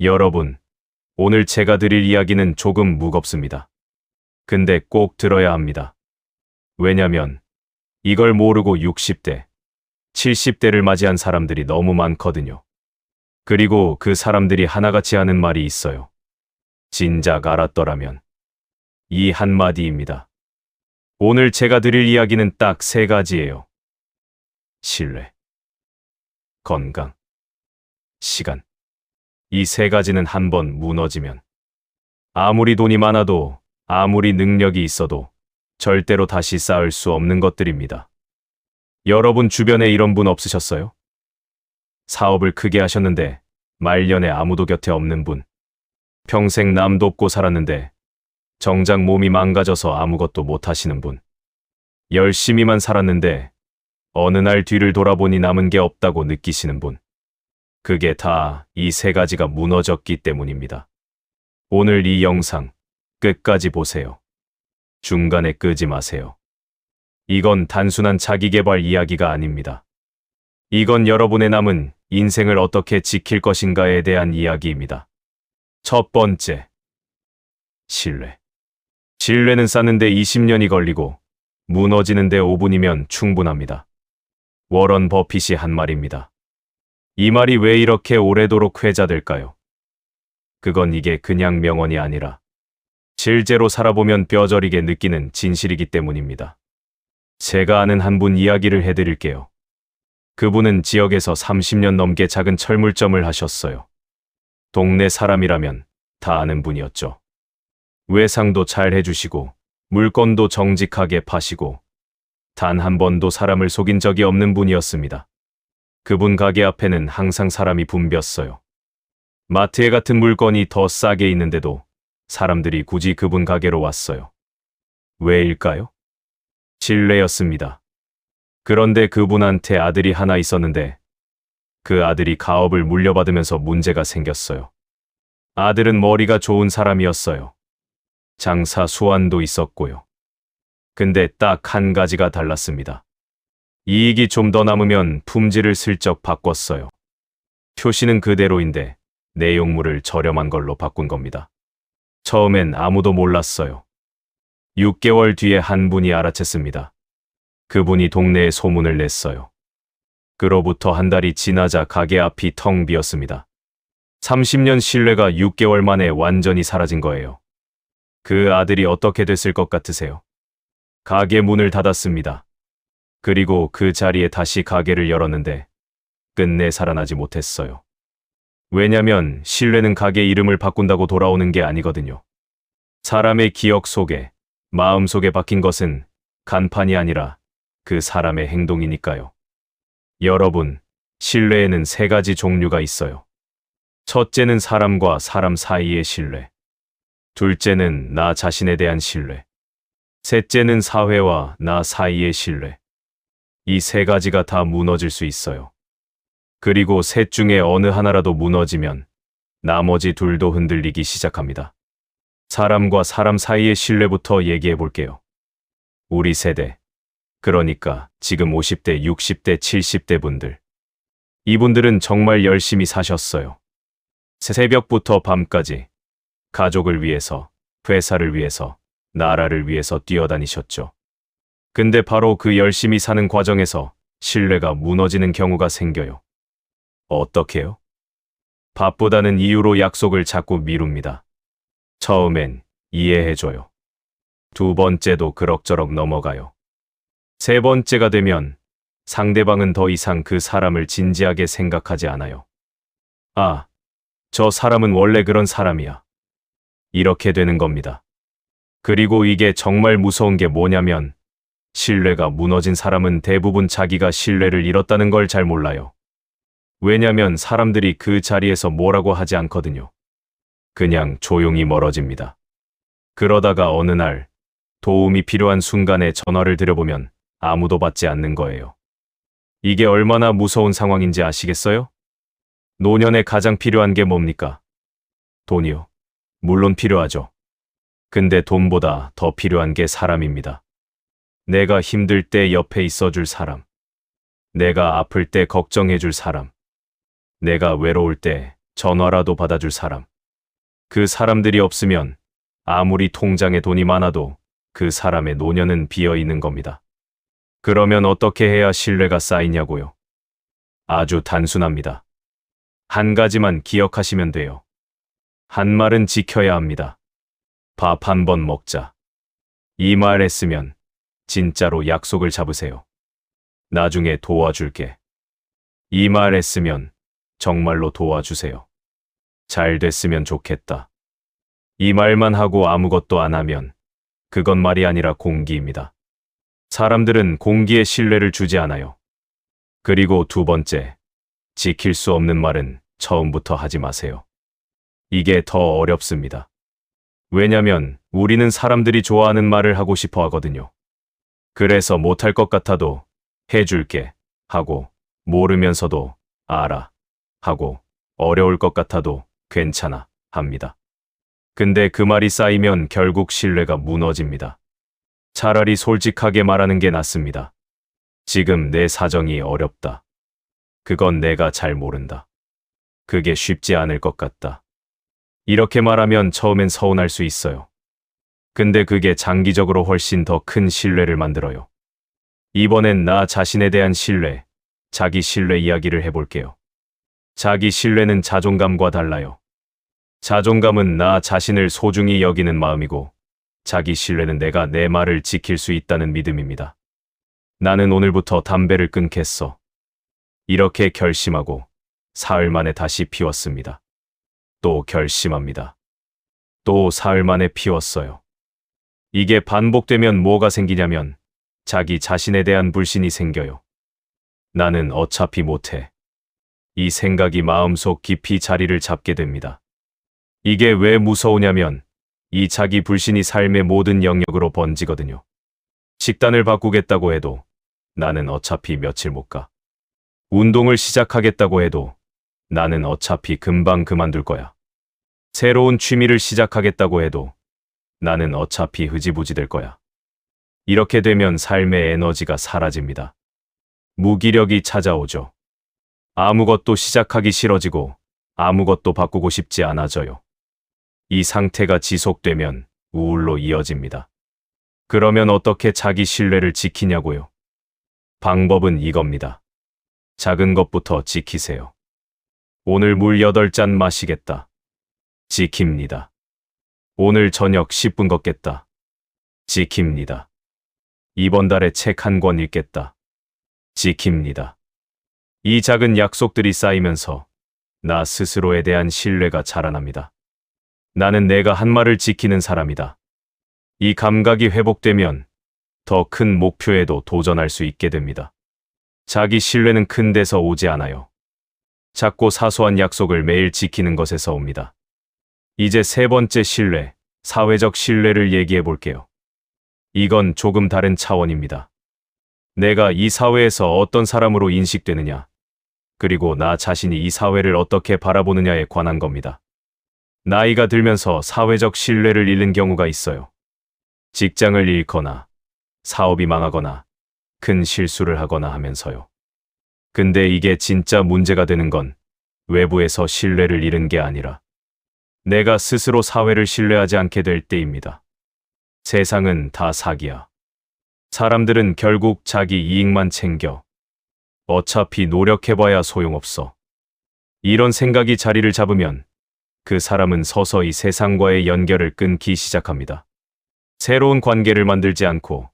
여러분, 오늘 제가 드릴 이야기는 조금 무겁습니다. 근데 꼭 들어야 합니다. 왜냐면 이걸 모르고 60대, 70대를 맞이한 사람들이 너무 많거든요. 그리고 그 사람들이 하나같이 하는 말이 있어요. 진작 알았더라면. 이 한마디입니다. 오늘 제가 드릴 이야기는 딱 세 가지예요. 신뢰, 건강, 시간. 이 세 가지는 한번 무너지면 아무리 돈이 많아도 아무리 능력이 있어도 절대로 다시 쌓을 수 없는 것들입니다. 여러분 주변에 이런 분 없으셨어요? 사업을 크게 하셨는데 말년에 아무도 곁에 없는 분. 평생 남 돕고 살았는데 정작 몸이 망가져서 아무것도 못 하시는 분. 열심히만 살았는데 어느 날 뒤를 돌아보니 남은 게 없다고 느끼시는 분. 그게 다 이 세 가지가 무너졌기 때문입니다. 오늘 이 영상 끝까지 보세요. 중간에 끄지 마세요. 이건 단순한 자기계발 이야기가 아닙니다. 이건 여러분의 남은 인생을 어떻게 지킬 것인가에 대한 이야기입니다. 첫 번째, 신뢰. 신뢰는 쌓는데 20년이 걸리고 무너지는데 5분이면 충분합니다. 워런 버핏이 한 말입니다. 이 말이 왜 이렇게 오래도록 회자될까요? 그건 이게 그냥 명언이 아니라 실제로 살아보면 뼈저리게 느끼는 진실이기 때문입니다. 제가 아는 한 분 이야기를 해드릴게요. 그분은 지역에서 30년 넘게 작은 철물점을 하셨어요. 동네 사람이라면 다 아는 분이었죠. 외상도 잘 해주시고 물건도 정직하게 파시고 단 한 번도 사람을 속인 적이 없는 분이었습니다. 그분 가게 앞에는 항상 사람이 붐볐어요. 마트에 같은 물건이 더 싸게 있는데도 사람들이 굳이 그분 가게로 왔어요. 왜일까요? 신뢰였습니다. 그런데 그분한테 아들이 하나 있었는데 그 아들이 가업을 물려받으면서 문제가 생겼어요. 아들은 머리가 좋은 사람이었어요. 장사 수완도 있었고요. 근데 딱 한 가지가 달랐습니다. 이익이 좀 더 남으면 품질을 슬쩍 바꿨어요. 표시는 그대로인데 내용물을 저렴한 걸로 바꾼 겁니다. 처음엔 아무도 몰랐어요. 6개월 뒤에 한 분이 알아챘습니다. 그분이 동네에 소문을 냈어요. 그로부터 한 달이 지나자 가게 앞이 텅 비었습니다. 30년 신뢰가 6개월 만에 완전히 사라진 거예요. 그 아들이 어떻게 됐을 것 같으세요? 가게 문을 닫았습니다. 그리고 그 자리에 다시 가게를 열었는데 끝내 살아나지 못했어요. 왜냐면 신뢰는 가게 이름을 바꾼다고 돌아오는 게 아니거든요. 사람의 기억 속에, 마음 속에 박힌 것은 간판이 아니라 그 사람의 행동이니까요. 여러분, 신뢰에는 세 가지 종류가 있어요. 첫째는 사람과 사람 사이의 신뢰. 둘째는 나 자신에 대한 신뢰. 셋째는 사회와 나 사이의 신뢰. 이 세 가지가 다 무너질 수 있어요. 그리고 셋 중에 어느 하나라도 무너지면 나머지 둘도 흔들리기 시작합니다. 사람과 사람 사이의 신뢰부터 얘기해 볼게요. 우리 세대, 그러니까 지금 50대, 60대, 70대 분들. 이분들은 정말 열심히 사셨어요. 새벽부터 밤까지 가족을 위해서, 회사를 위해서, 나라를 위해서 뛰어다니셨죠. 근데 바로 그 열심히 사는 과정에서 신뢰가 무너지는 경우가 생겨요. 어떻게요? 바쁘다는 이유로 약속을 자꾸 미룹니다. 처음엔 이해해줘요. 두 번째도 그럭저럭 넘어가요. 세 번째가 되면 상대방은 더 이상 그 사람을 진지하게 생각하지 않아요. 아, 저 사람은 원래 그런 사람이야. 이렇게 되는 겁니다. 그리고 이게 정말 무서운 게 뭐냐면 신뢰가 무너진 사람은 대부분 자기가 신뢰를 잃었다는 걸 잘 몰라요. 왜냐면 사람들이 그 자리에서 뭐라고 하지 않거든요. 그냥 조용히 멀어집니다. 그러다가 어느 날 도움이 필요한 순간에 전화를 드려보면 아무도 받지 않는 거예요. 이게 얼마나 무서운 상황인지 아시겠어요? 노년에 가장 필요한 게 뭡니까? 돈이요. 물론 필요하죠. 근데 돈보다 더 필요한 게 사람입니다. 내가 힘들 때 옆에 있어줄 사람. 내가 아플 때 걱정해줄 사람. 내가 외로울 때 전화라도 받아줄 사람. 그 사람들이 없으면 아무리 통장에 돈이 많아도 그 사람의 노년은 비어 있는 겁니다. 그러면 어떻게 해야 신뢰가 쌓이냐고요? 아주 단순합니다. 한 가지만 기억하시면 돼요. 한 말은 지켜야 합니다. 밥 한 번 먹자. 이 말 했으면 진짜로 약속을 잡으세요. 나중에 도와줄게. 이 말 했으면 정말로 도와주세요. 잘 됐으면 좋겠다. 이 말만 하고 아무것도 안 하면 그건 말이 아니라 공기입니다. 사람들은 공기에 신뢰를 주지 않아요. 그리고 두 번째, 지킬 수 없는 말은 처음부터 하지 마세요. 이게 더 어렵습니다. 왜냐면 우리는 사람들이 좋아하는 말을 하고 싶어 하거든요. 그래서 못할 것 같아도 해줄게 하고, 모르면서도 알아 하고, 어려울 것 같아도 괜찮아 합니다. 근데 그 말이 쌓이면 결국 신뢰가 무너집니다. 차라리 솔직하게 말하는 게 낫습니다. 지금 내 사정이 어렵다. 그건 내가 잘 모른다. 그게 쉽지 않을 것 같다. 이렇게 말하면 처음엔 서운할 수 있어요. 근데 그게 장기적으로 훨씬 더 큰 신뢰를 만들어요. 이번엔 나 자신에 대한 신뢰, 자기 신뢰 이야기를 해볼게요. 자기 신뢰는 자존감과 달라요. 자존감은 나 자신을 소중히 여기는 마음이고, 자기 신뢰는 내가 내 말을 지킬 수 있다는 믿음입니다. 나는 오늘부터 담배를 끊겠어. 이렇게 결심하고 사흘 만에 다시 피웠습니다. 또 결심합니다. 또 사흘 만에 피웠어요. 이게 반복되면 뭐가 생기냐면 자기 자신에 대한 불신이 생겨요. 나는 어차피 못해. 이 생각이 마음속 깊이 자리를 잡게 됩니다. 이게 왜 무서우냐면 이 자기 불신이 삶의 모든 영역으로 번지거든요. 식단을 바꾸겠다고 해도 나는 어차피 며칠 못 가. 운동을 시작하겠다고 해도 나는 어차피 금방 그만둘 거야. 새로운 취미를 시작하겠다고 해도 나는 어차피 흐지부지 될 거야. 이렇게 되면 삶의 에너지가 사라집니다. 무기력이 찾아오죠. 아무것도 시작하기 싫어지고 아무것도 바꾸고 싶지 않아져요. 이 상태가 지속되면 우울로 이어집니다. 그러면 어떻게 자기 신뢰를 지키냐고요? 방법은 이겁니다. 작은 것부터 지키세요. 오늘 물 8잔 마시겠다. 지킵니다. 오늘 저녁 10분 걷겠다. 지킵니다. 이번 달에 책 한 권 읽겠다. 지킵니다. 이 작은 약속들이 쌓이면서 나 스스로에 대한 신뢰가 자라납니다. 나는 내가 한 말을 지키는 사람이다. 이 감각이 회복되면 더 큰 목표에도 도전할 수 있게 됩니다. 자기 신뢰는 큰 데서 오지 않아요. 작고 사소한 약속을 매일 지키는 것에서 옵니다. 이제 세 번째 신뢰, 사회적 신뢰를 얘기해 볼게요. 이건 조금 다른 차원입니다. 내가 이 사회에서 어떤 사람으로 인식되느냐, 그리고 나 자신이 이 사회를 어떻게 바라보느냐에 관한 겁니다. 나이가 들면서 사회적 신뢰를 잃는 경우가 있어요. 직장을 잃거나, 사업이 망하거나, 큰 실수를 하거나 하면서요. 근데 이게 진짜 문제가 되는 건 외부에서 신뢰를 잃은 게 아니라 내가 스스로 사회를 신뢰하지 않게 될 때입니다. 세상은 다 사기야. 사람들은 결국 자기 이익만 챙겨. 어차피 노력해봐야 소용없어. 이런 생각이 자리를 잡으면 그 사람은 서서히 세상과의 연결을 끊기 시작합니다. 새로운 관계를 만들지 않고,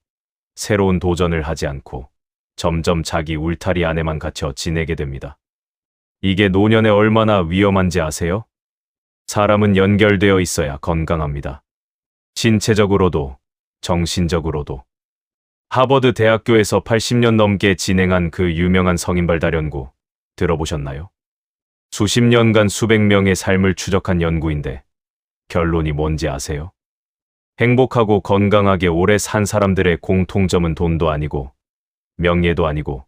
새로운 도전을 하지 않고, 점점 자기 울타리 안에만 갇혀 지내게 됩니다. 이게 노년에 얼마나 위험한지 아세요? 사람은 연결되어 있어야 건강합니다. 신체적으로도, 정신적으로도. 하버드 대학교에서 80년 넘게 진행한 그 유명한 성인발달 연구 들어보셨나요? 수십 년간 수백 명의 삶을 추적한 연구인데 결론이 뭔지 아세요? 행복하고 건강하게 오래 산 사람들의 공통점은 돈도 아니고 명예도 아니고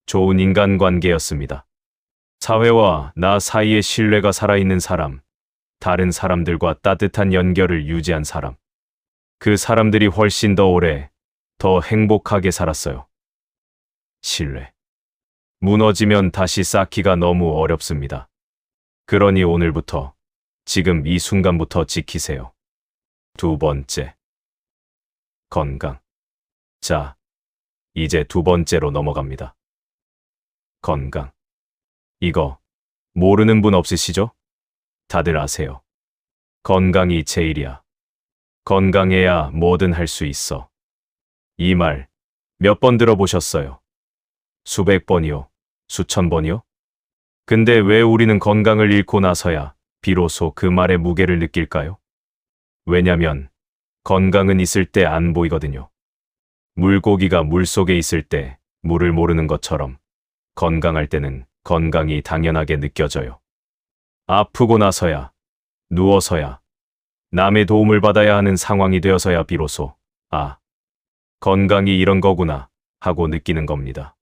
좋은 인간관계였습니다. 사회와 나 사이의 신뢰가 살아있는 사람, 다른 사람들과 따뜻한 연결을 유지한 사람. 그 사람들이 훨씬 더 오래, 더 행복하게 살았어요. 신뢰. 무너지면 다시 쌓기가 너무 어렵습니다. 그러니 오늘부터, 지금 이 순간부터 지키세요. 두 번째, 건강. 자, 이제 두 번째로 넘어갑니다. 건강. 이거 모르는 분 없으시죠? 다들 아세요. 건강이 제일이야. 건강해야 뭐든 할 수 있어. 이 말 몇 번 들어보셨어요? 수백 번이요? 수천 번이요? 근데 왜 우리는 건강을 잃고 나서야 비로소 그 말의 무게를 느낄까요? 왜냐면 건강은 있을 때 안 보이거든요. 물고기가 물속에 있을 때 물을 모르는 것처럼 건강할 때는 건강이 당연하게 느껴져요. 아프고 나서야, 누워서야, 남의 도움을 받아야 하는 상황이 되어서야 비로소 아, 건강이 이런 거구나 하고 느끼는 겁니다.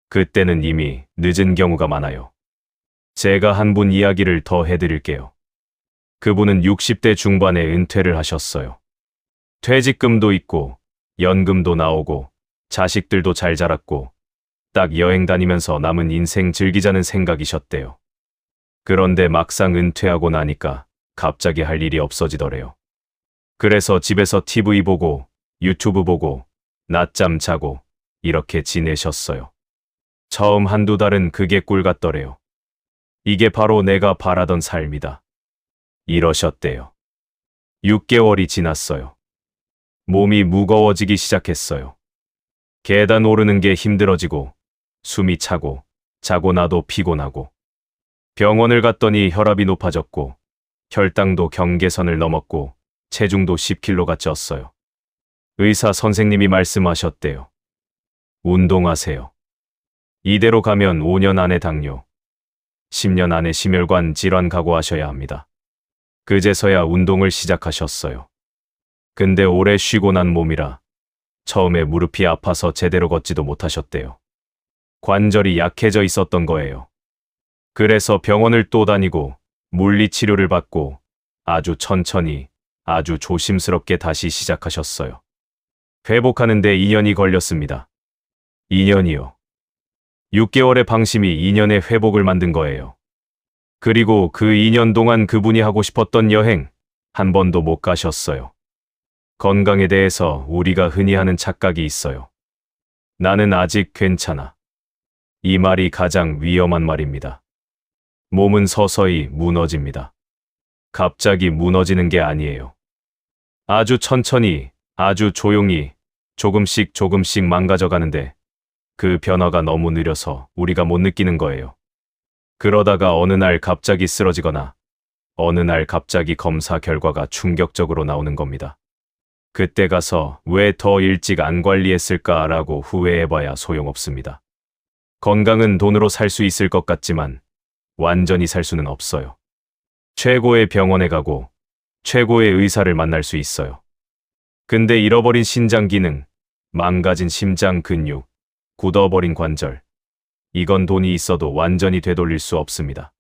그때는 이미 늦은 경우가 많아요. 제가 한 분 이야기를 더 해드릴게요. 그분은 60대 중반에 은퇴를 하셨어요. 퇴직금도 있고 연금도 나오고 자식들도 잘 자랐고 딱 여행 다니면서 남은 인생 즐기자는 생각이셨대요. 그런데 막상 은퇴하고 나니까 갑자기 할 일이 없어지더래요. 그래서 집에서 TV 보고 유튜브 보고 낮잠 자고 이렇게 지내셨어요. 처음 한두 달은 그게 꿀 같더래요. 이게 바로 내가 바라던 삶이다. 이러셨대요. 6개월이 지났어요. 몸이 무거워지기 시작했어요. 계단 오르는 게 힘들어지고 숨이 차고 자고 나도 피곤하고 병원을 갔더니 혈압이 높아졌고 혈당도 경계선을 넘었고 체중도 10kg가 쪘어요. 의사 선생님이 말씀하셨대요. 운동하세요. 이대로 가면 5년 안에 당뇨, 10년 안에 심혈관 질환 각오하셔야 합니다. 그제서야 운동을 시작하셨어요. 근데 오래 쉬고 난 몸이라 처음에 무릎이 아파서 제대로 걷지도 못하셨대요. 관절이 약해져 있었던 거예요. 그래서 병원을 또 다니고 물리치료를 받고 아주 천천히, 아주 조심스럽게 다시 시작하셨어요. 회복하는데 2년이 걸렸습니다. 2년이요. 6개월의 방심이 2년의 회복을 만든 거예요. 그리고 그 2년 동안 그분이 하고 싶었던 여행 한 번도 못 가셨어요. 건강에 대해서 우리가 흔히 하는 착각이 있어요. 나는 아직 괜찮아. 이 말이 가장 위험한 말입니다. 몸은 서서히 무너집니다. 갑자기 무너지는 게 아니에요. 아주 천천히, 아주 조용히, 조금씩 조금씩 망가져 가는데 그 변화가 너무 느려서 우리가 못 느끼는 거예요. 그러다가 어느 날 갑자기 쓰러지거나 어느 날 갑자기 검사 결과가 충격적으로 나오는 겁니다. 그때 가서 왜 더 일찍 안 관리했을까라고 후회해봐야 소용없습니다. 건강은 돈으로 살 수 있을 것 같지만 완전히 살 수는 없어요. 최고의 병원에 가고 최고의 의사를 만날 수 있어요. 근데 잃어버린 신장 기능, 망가진 심장 근육, 굳어버린 관절, 이건 돈이 있어도 완전히 되돌릴 수 없습니다.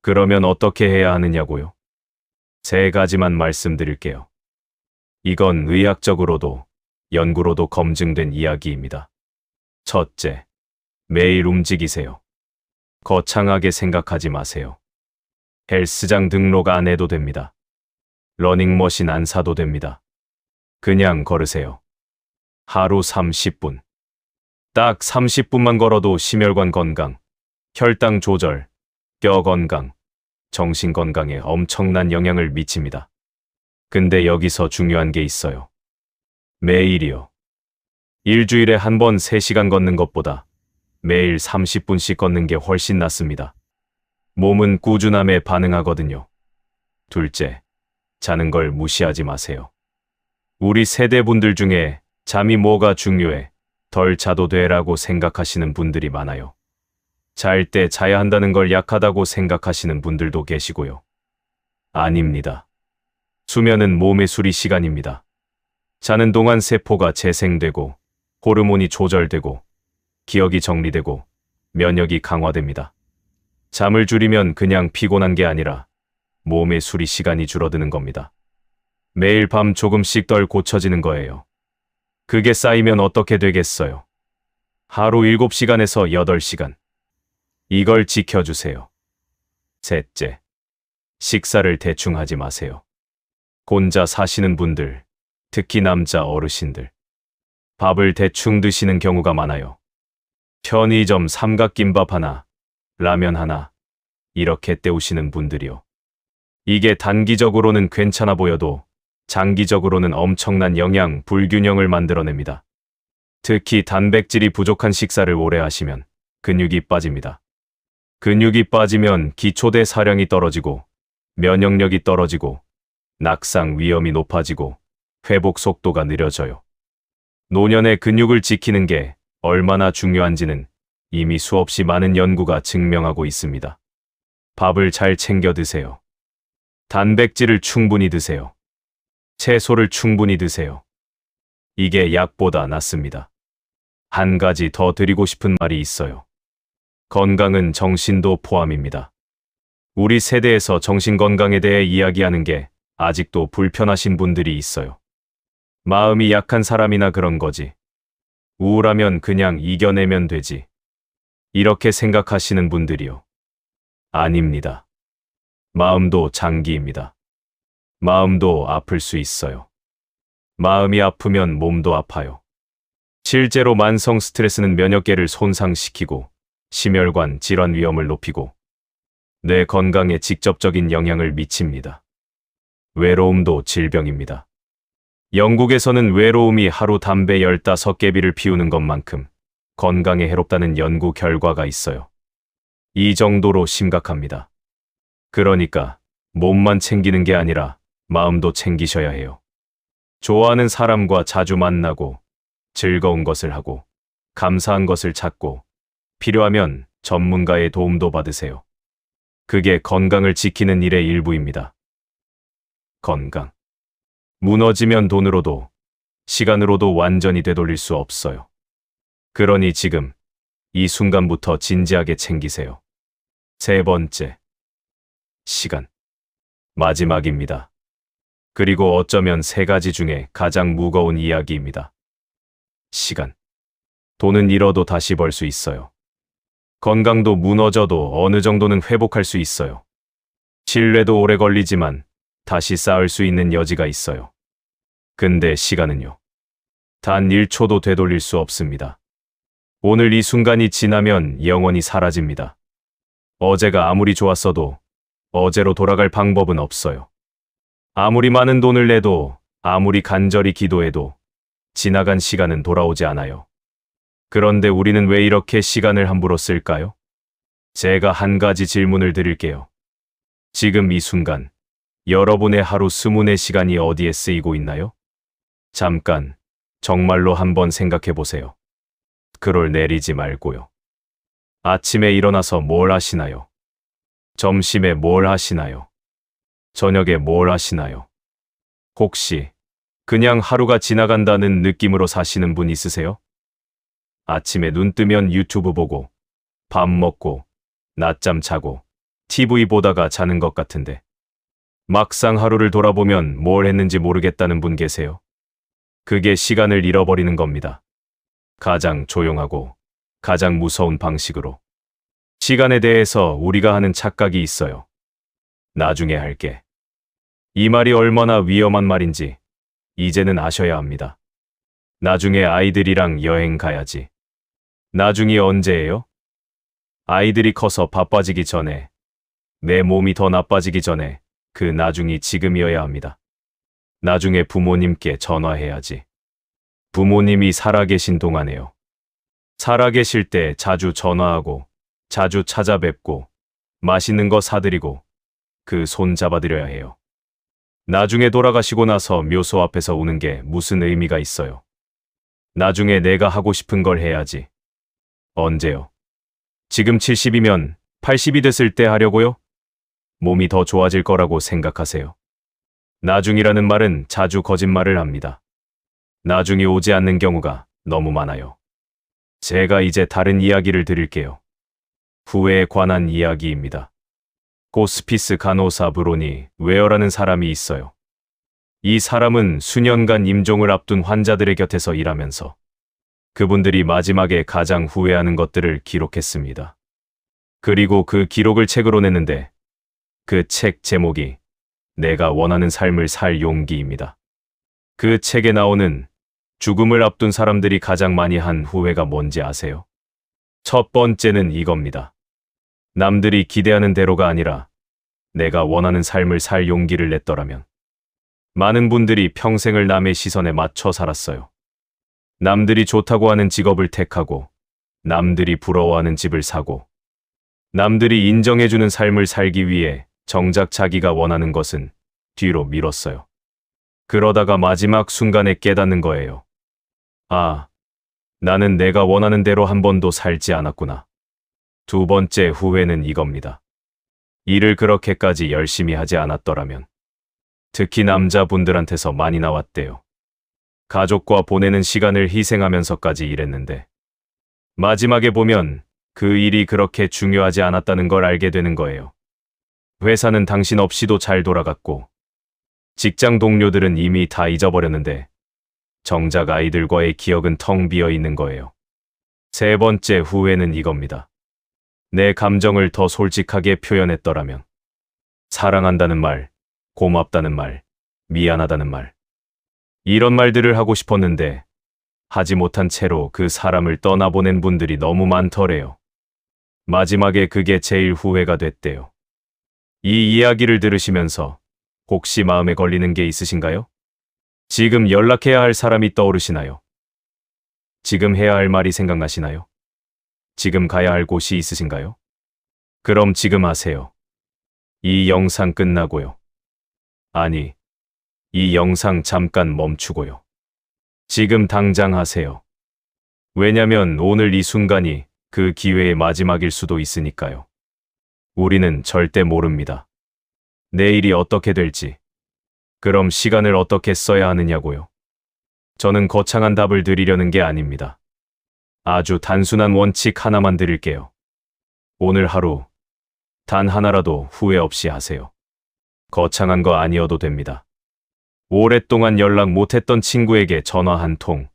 그러면 어떻게 해야 하느냐고요? 3가지만 말씀드릴게요. 이건 의학적으로도 연구로도 검증된 이야기입니다. 첫째, 매일 움직이세요. 거창하게 생각하지 마세요. 헬스장 등록 안 해도 됩니다. 러닝머신 안 사도 됩니다. 그냥 걸으세요. 하루 30분. 딱 30분만 걸어도 심혈관 건강, 혈당 조절, 뼈 건강, 정신 건강에 엄청난 영향을 미칩니다. 근데 여기서 중요한 게 있어요. 매일이요. 일주일에 한 번 3시간 걷는 것보다 매일 30분씩 걷는 게 훨씬 낫습니다. 몸은 꾸준함에 반응하거든요. 둘째, 자는 걸 무시하지 마세요. 우리 세대분들 중에 잠이 뭐가 중요해, 덜 자도 돼라고 생각하시는 분들이 많아요. 잘 때 자야 한다는 걸 약하다고 생각하시는 분들도 계시고요. 아닙니다. 수면은 몸의 수리 시간입니다. 자는 동안 세포가 재생되고 호르몬이 조절되고 기억이 정리되고 면역이 강화됩니다. 잠을 줄이면 그냥 피곤한 게 아니라 몸의 수리 시간이 줄어드는 겁니다. 매일 밤 조금씩 덜 고쳐지는 거예요. 그게 쌓이면 어떻게 되겠어요? 하루 7시간에서 8시간. 이걸 지켜주세요. 셋째, 식사를 대충 하지 마세요. 혼자 사시는 분들, 특히 남자 어르신들, 밥을 대충 드시는 경우가 많아요. 편의점 삼각김밥 하나, 라면 하나, 이렇게 때우시는 분들이요. 이게 단기적으로는 괜찮아 보여도 장기적으로는 엄청난 영양 불균형을 만들어냅니다. 특히 단백질이 부족한 식사를 오래 하시면 근육이 빠집니다. 근육이 빠지면 기초대사량이 떨어지고 면역력이 떨어지고 낙상 위험이 높아지고 회복 속도가 느려져요. 노년의 근육을 지키는 게 얼마나 중요한지는 이미 수없이 많은 연구가 증명하고 있습니다. 밥을 잘 챙겨 드세요. 단백질을 충분히 드세요. 채소를 충분히 드세요. 이게 약보다 낫습니다. 한 가지 더 드리고 싶은 말이 있어요. 건강은 정신도 포함입니다. 우리 세대에서 정신건강에 대해 이야기하는 게 아직도 불편하신 분들이 있어요. 마음이 약한 사람이나 그런 거지. 우울하면 그냥 이겨내면 되지. 이렇게 생각하시는 분들이요. 아닙니다. 마음도 장기입니다. 마음도 아플 수 있어요. 마음이 아프면 몸도 아파요. 실제로 만성 스트레스는 면역계를 손상시키고 심혈관 질환 위험을 높이고 뇌 건강에 직접적인 영향을 미칩니다. 외로움도 질병입니다. 영국에서는 외로움이 하루 담배 15개비를 피우는 것만큼 건강에 해롭다는 연구 결과가 있어요. 이 정도로 심각합니다. 그러니까 몸만 챙기는 게 아니라 마음도 챙기셔야 해요. 좋아하는 사람과 자주 만나고 즐거운 것을 하고 감사한 것을 찾고 필요하면 전문가의 도움도 받으세요. 그게 건강을 지키는 일의 일부입니다. 건강. 무너지면 돈으로도 시간으로도 완전히 되돌릴 수 없어요. 그러니 지금 이 순간부터 진지하게 챙기세요. 세 번째, 시간. 마지막입니다. 그리고 어쩌면 세 가지 중에 가장 무거운 이야기입니다. 시간. 돈은 잃어도 다시 벌 수 있어요. 건강도 무너져도 어느 정도는 회복할 수 있어요. 신뢰도 오래 걸리지만 다시 쌓을 수 있는 여지가 있어요. 근데 시간은요. 단 1초도 되돌릴 수 없습니다. 오늘 이 순간이 지나면 영원히 사라집니다. 어제가 아무리 좋았어도 어제로 돌아갈 방법은 없어요. 아무리 많은 돈을 내도 아무리 간절히 기도해도 지나간 시간은 돌아오지 않아요. 그런데 우리는 왜 이렇게 시간을 함부로 쓸까요? 제가 한 가지 질문을 드릴게요. 지금 이 순간 여러분의 하루 24시간이 어디에 쓰이고 있나요? 잠깐 정말로 한번 생각해 보세요. 글을 내리지 말고요. 아침에 일어나서 뭘 하시나요? 점심에 뭘 하시나요? 저녁에 뭘 하시나요? 혹시 그냥 하루가 지나간다는 느낌으로 사시는 분 있으세요? 아침에 눈 뜨면 유튜브 보고 밥 먹고 낮잠 자고 TV 보다가 자는 것 같은데 막상 하루를 돌아보면 뭘 했는지 모르겠다는 분 계세요? 그게 시간을 잃어버리는 겁니다. 가장 조용하고 가장 무서운 방식으로. 시간에 대해서 우리가 하는 착각이 있어요. 나중에 할게. 이 말이 얼마나 위험한 말인지 이제는 아셔야 합니다. 나중에 아이들이랑 여행 가야지. 나중이 언제예요? 아이들이 커서 바빠지기 전에, 내 몸이 더 나빠지기 전에 그 나중이 지금이어야 합니다. 나중에 부모님께 전화해야지. 부모님이 살아계신 동안에요. 살아계실 때 자주 전화하고 자주 찾아뵙고 맛있는 거 사드리고 그 손 잡아드려야 해요. 나중에 돌아가시고 나서 묘소 앞에서 우는 게 무슨 의미가 있어요. 나중에 내가 하고 싶은 걸 해야지. 언제요? 지금 70이면 80이 됐을 때 하려고요? 몸이 더 좋아질 거라고 생각하세요. 나중이라는 말은 자주 거짓말을 합니다. 나중이 오지 않는 경우가 너무 많아요. 제가 이제 다른 이야기를 드릴게요. 후회에 관한 이야기입니다. 호스피스 간호사 브로니 웨어라는 사람이 있어요. 이 사람은 수년간 임종을 앞둔 환자들의 곁에서 일하면서 그분들이 마지막에 가장 후회하는 것들을 기록했습니다. 그리고 그 기록을 책으로 냈는데 그 책 제목이 내가 원하는 삶을 살 용기입니다. 그 책에 나오는 죽음을 앞둔 사람들이 가장 많이 한 후회가 뭔지 아세요? 첫 번째는 이겁니다. 남들이 기대하는 대로가 아니라 내가 원하는 삶을 살 용기를 냈더라면. 많은 분들이 평생을 남의 시선에 맞춰 살았어요. 남들이 좋다고 하는 직업을 택하고, 남들이 부러워하는 집을 사고, 남들이 인정해주는 삶을 살기 위해 정작 자기가 원하는 것은 뒤로 미뤘어요. 그러다가 마지막 순간에 깨닫는 거예요. 아, 나는 내가 원하는 대로 한 번도 살지 않았구나. 두 번째 후회는 이겁니다. 일을 그렇게까지 열심히 하지 않았더라면. 특히 남자분들한테서 많이 나왔대요. 가족과 보내는 시간을 희생하면서까지 일했는데 마지막에 보면 그 일이 그렇게 중요하지 않았다는 걸 알게 되는 거예요. 회사는 당신 없이도 잘 돌아갔고 직장 동료들은 이미 다 잊어버렸는데 정작 아이들과의 기억은 텅 비어 있는 거예요. 세 번째 후회는 이겁니다. 내 감정을 더 솔직하게 표현했더라면. 사랑한다는 말, 고맙다는 말, 미안하다는 말. 이런 말들을 하고 싶었는데 하지 못한 채로 그 사람을 떠나보낸 분들이 너무 많더래요. 마지막에 그게 제일 후회가 됐대요. 이 이야기를 들으시면서 혹시 마음에 걸리는 게 있으신가요? 지금 연락해야 할 사람이 떠오르시나요? 지금 해야 할 말이 생각나시나요? 지금 가야 할 곳이 있으신가요? 그럼 지금 하세요. 이 영상 끝나고요. 아니, 이 영상 잠깐 멈추고요. 지금 당장 하세요. 왜냐면 오늘 이 순간이 그 기회의 마지막일 수도 있으니까요. 우리는 절대 모릅니다. 내일이 어떻게 될지. 그럼 시간을 어떻게 써야 하느냐고요. 저는 거창한 답을 드리려는 게 아닙니다. 아주 단순한 원칙 하나만 드릴게요. 오늘 하루 단 하나라도 후회 없이 하세요. 거창한 거 아니어도 됩니다. 오랫동안 연락 못했던 친구에게 전화 한 통.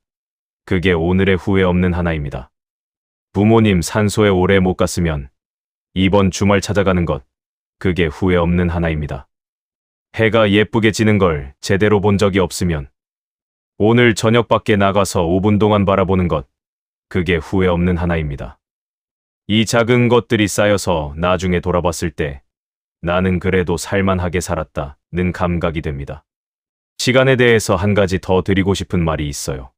그게 오늘의 후회 없는 하나입니다. 부모님 산소에 오래 못 갔으면 이번 주말 찾아가는 것. 그게 후회 없는 하나입니다. 해가 예쁘게 지는 걸 제대로 본 적이 없으면 오늘 저녁 밖에 나가서 5분 동안 바라보는 것. 그게 후회 없는 하나입니다. 이 작은 것들이 쌓여서 나중에 돌아봤을 때 나는 그래도 살만하게 살았다는 감각이 됩니다. 시간에 대해서 한 가지 더 드리고 싶은 말이 있어요.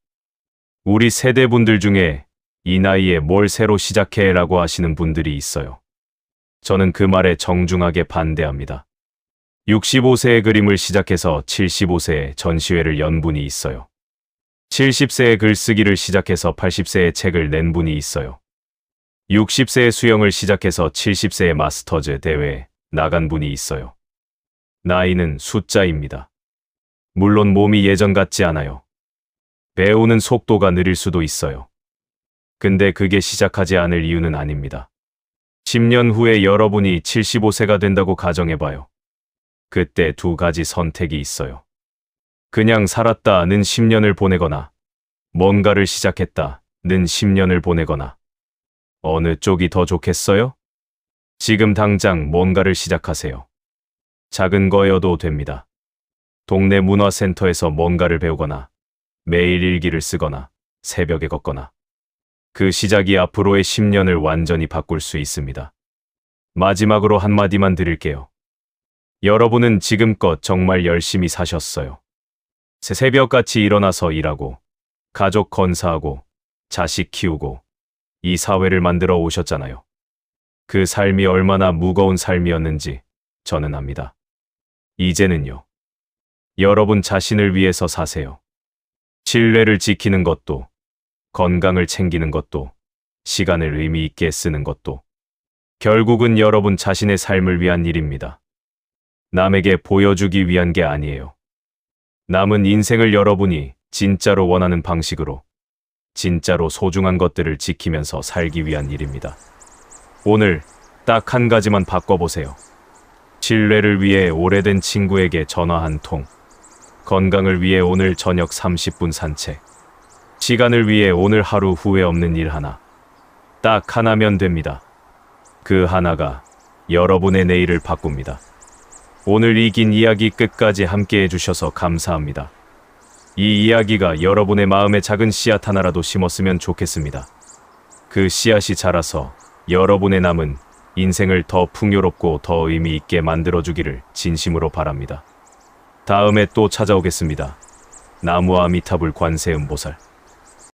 우리 세대분들 중에 이 나이에 뭘 새로 시작해 라고 하시는 분들이 있어요. 저는 그 말에 정중하게 반대합니다. 65세의 그림을 시작해서 75세의 전시회를 연 분이 있어요. 70세의 글쓰기를 시작해서 80세의 책을 낸 분이 있어요. 60세의 수영을 시작해서 70세의 마스터즈 대회에 나간 분이 있어요. 나이는 숫자입니다. 물론 몸이 예전 같지 않아요. 배우는 속도가 느릴 수도 있어요. 근데 그게 시작하지 않을 이유는 아닙니다. 10년 후에 여러분이 75세가 된다고 가정해봐요. 그때 두 가지 선택이 있어요. 그냥 살았다는 10년을 보내거나 뭔가를 시작했다는 10년을 보내거나 어느 쪽이 더 좋겠어요? 지금 당장 뭔가를 시작하세요. 작은 거여도 됩니다. 동네 문화센터에서 뭔가를 배우거나 매일 일기를 쓰거나 새벽에 걷거나 그 시작이 앞으로의 10년을 완전히 바꿀 수 있습니다. 마지막으로 한마디만 드릴게요. 여러분은 지금껏 정말 열심히 사셨어요. 새벽같이 일어나서 일하고 가족 건사하고 자식 키우고 이 사회를 만들어 오셨잖아요. 그 삶이 얼마나 무거운 삶이었는지 저는 압니다. 이제는요. 여러분 자신을 위해서 사세요. 신뢰를 지키는 것도, 건강을 챙기는 것도, 시간을 의미 있게 쓰는 것도 결국은 여러분 자신의 삶을 위한 일입니다. 남에게 보여주기 위한 게 아니에요. 남은 인생을 여러분이 진짜로 원하는 방식으로, 진짜로 소중한 것들을 지키면서 살기 위한 일입니다. 오늘 딱 한 가지만 바꿔보세요. 신뢰를 위해 오래된 친구에게 전화 한 통, 건강을 위해 오늘 저녁 30분 산책, 시간을 위해 오늘 하루 후회 없는 일 하나. 딱 하나면 됩니다. 그 하나가 여러분의 내일을 바꿉니다. 오늘 이 긴 이야기 끝까지 함께 해주셔서 감사합니다. 이 이야기가 여러분의 마음에 작은 씨앗 하나라도 심었으면 좋겠습니다. 그 씨앗이 자라서 여러분의 남은 인생을 더 풍요롭고 더 의미 있게 만들어주기를 진심으로 바랍니다. 다음에 또 찾아오겠습니다. 나무아미타불 관세음보살.